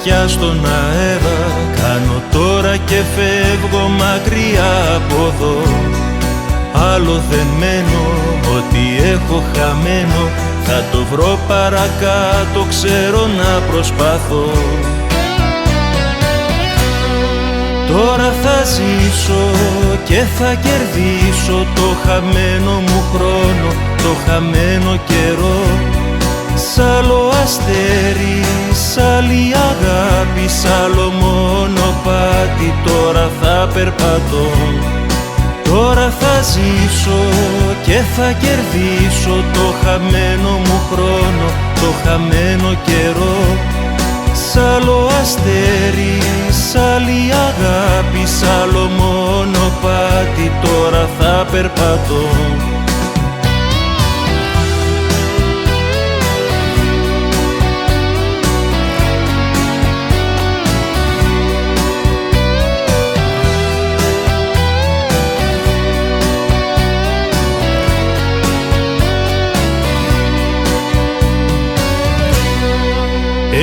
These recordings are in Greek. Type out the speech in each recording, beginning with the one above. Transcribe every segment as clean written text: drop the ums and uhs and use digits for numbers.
βουτιά στον αέρα. Κάνω τώρα και φεύγω μακριά από εδώ. Άλλο δεν μένω, ό,τι έχω χαμένο θα το βρω παρακάτω, ξέρω να προσπαθώ. Τώρα θα ζήσω και θα κερδίσω το χαμένο μου χρόνο, το χαμένο καιρό. Σ' άλλο αστέρι, σ' άλλη αγάπη, σ' άλλο μονοπάτι, τώρα θα περπατώ. Τώρα θα ζήσω και θα κερδίσω το χαμένο μου χρόνο, το χαμένο καιρό. Σ' άλλο αστέρι, σ' άλλη αγάπη, σ' άλλο μονοπάτι, τώρα θα περπατώ.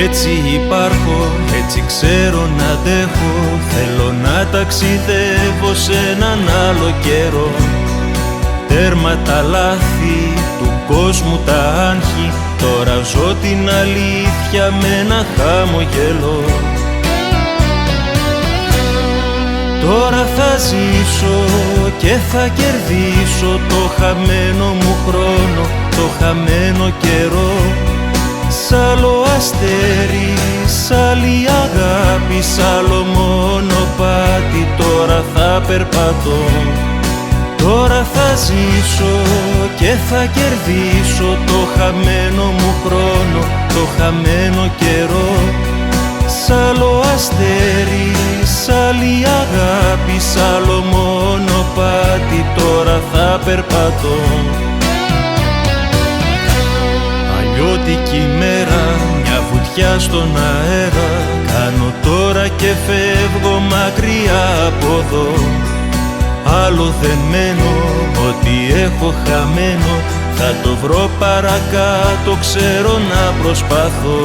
Έτσι υπάρχω, έτσι ξέρω να αντέχω. Θέλω να ταξιδεύω σε έναν άλλο καιρό. Τέρμα τα λάθη του κόσμου τα άγχη, τώρα ζω την αλήθεια με ένα χαμογελό. Τώρα θα ζήσω και θα κερδίσω το χαμένο μου χρόνο, το χαμένο καιρό. Σ' άλλο αστέρι, σ' άλλη αγάπη, σ' άλλο μονοπάτι, τώρα θα περπατώ. Τώρα θα ζήσω και θα κερδίσω το χαμένο μου χρόνο, το χαμένο καιρό. Σ' άλλο αστέρι, σ' άλλη αγάπη, σ' άλλο μονοπάτι, τώρα θα περπατώ. Αλλιώτικη μέρα, μια βουτιά στον αέρα. Κάνω τώρα και φεύγω μακριά από εδώ. Άλλο δεν μένω, ό,τι έχω χαμένο θα το βρω παρακάτω, ξέρω να προσπαθώ.